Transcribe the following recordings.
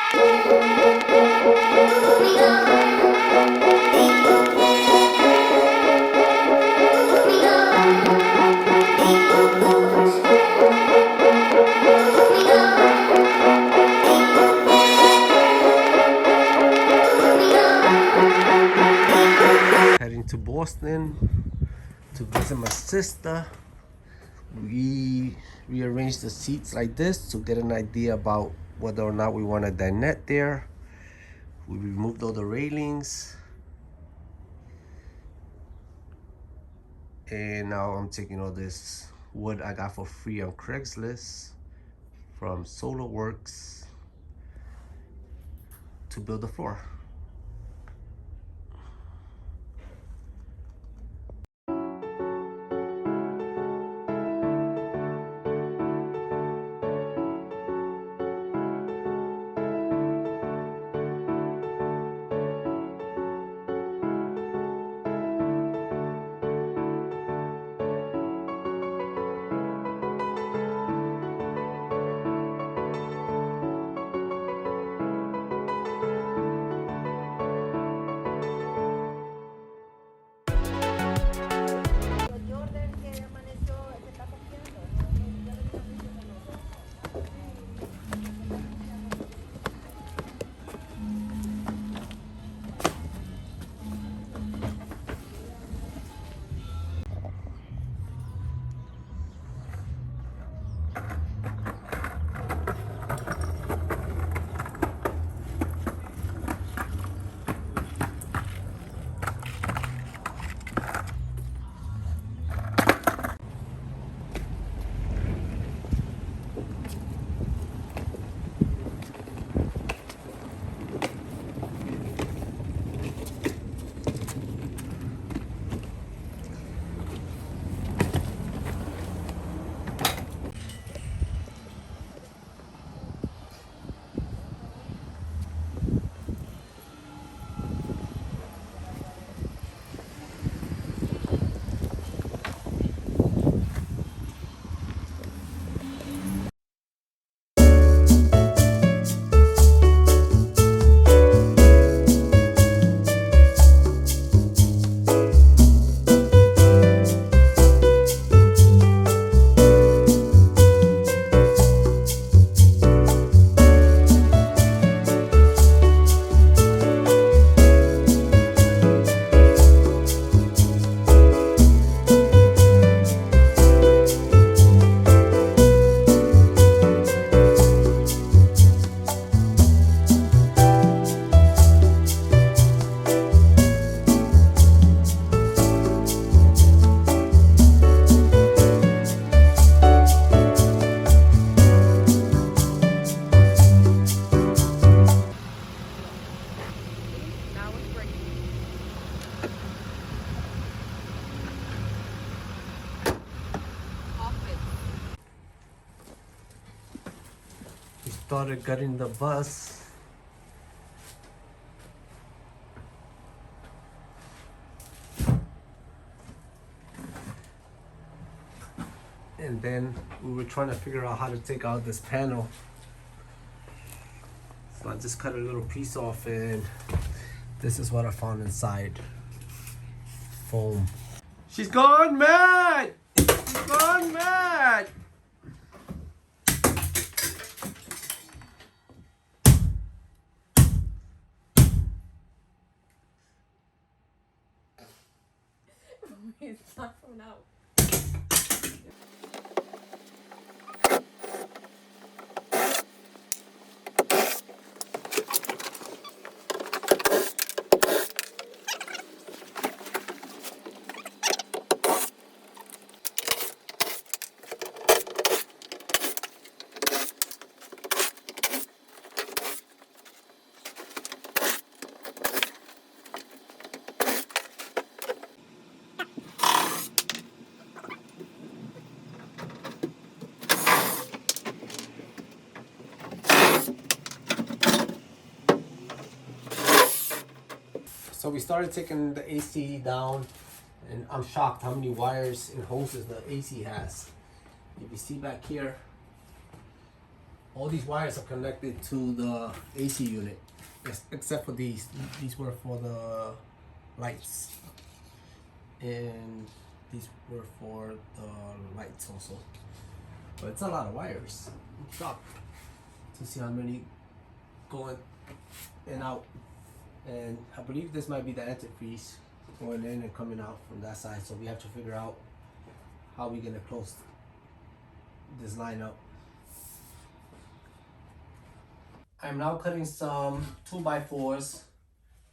Heading to Boston to visit my sister. We rearranged the seats like this to get an idea about whether or not we want a dinette there. We removed all the railings. And now I'm taking all this wood I got for free on Craigslist from SolarWorks to build the floor. We started getting the bus. And then we were trying to figure out how to take out this panel. So I just cut a little piece off and this is what I found inside. Foam. She's gone mad! She's gone mad! It's not coming out. So we started taking the AC down, and I'm shocked how many wires and hoses the AC has. If you see back here, all these wires are connected to the AC unit, except for these. These were for the lights, and these were for the lights also. But it's a lot of wires. I'm shocked to see how many going in and out. And I believe this might be the antifreeze going in and coming out from that side. So we have to figure out how we're gonna close this line up. I'm now cutting some 2x4s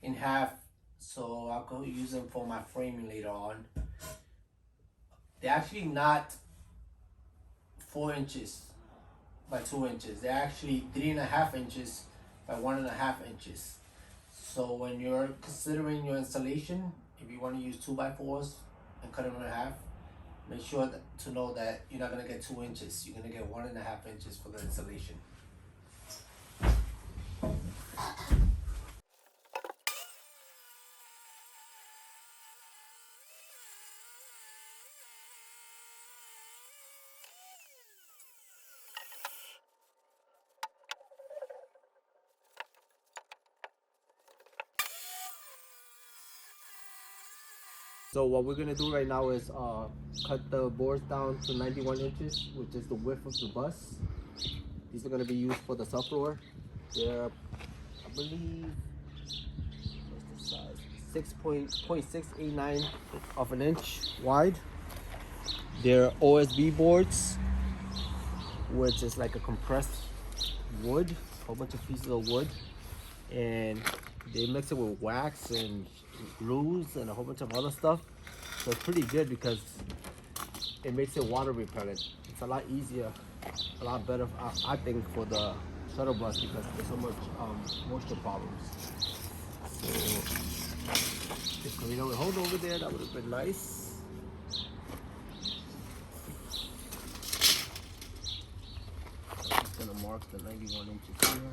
in half, so I'll go use them for my framing later on. They're actually not 4 inches by 2 inches. They're actually 3.5 inches by 1.5 inches. So when you're considering your installation, if you want to use 2x4s and cut them in half, make sure to know that you're not gonna get 2 inches. You're gonna get 1.5 inches for the installation. So what we're gonna do right now is cut the boards down to 91 inches, which is the width of the bus. These are gonna be used for the subfloor. They're, I believe, what's the size? 6.689 of an inch wide. They're OSB boards, which is like a compressed wood, a whole bunch of pieces of wood, and they mix it with wax and glues and a whole bunch of other stuff. So it's pretty good because it makes it water repellent. It's a lot easier, a lot better, I think, for the shuttle bus because there's so much moisture problems. So if Karina would hold over there, that would have been nice. I'm just gonna mark the 91 inches here.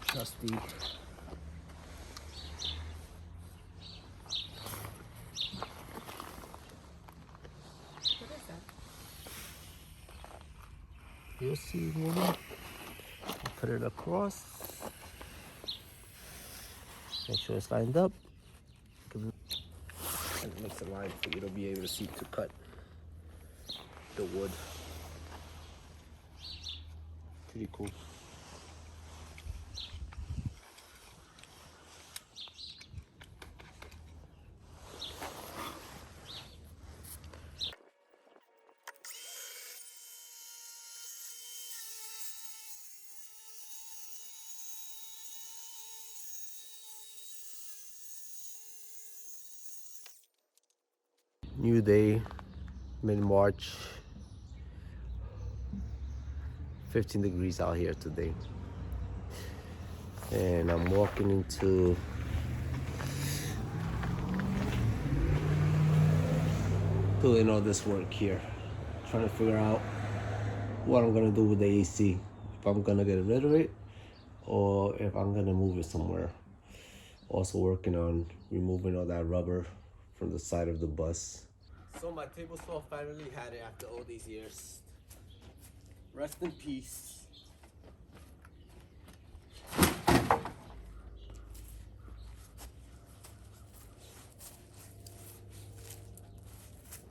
Trusty. What is that? You'll see, woman. Put it across. Make sure it's lined up. And it makes a line for you to be able to see to cut the wood. Pretty cool. New day, mid-March. 15 degrees out here today. And I'm walking into doing all this work here. Trying to figure out what I'm gonna do with the AC. If I'm gonna get rid of it or if I'm gonna move it somewhere. Also working on removing all that rubber from the side of the bus. So my table saw finally had it after all these years. Rest in peace.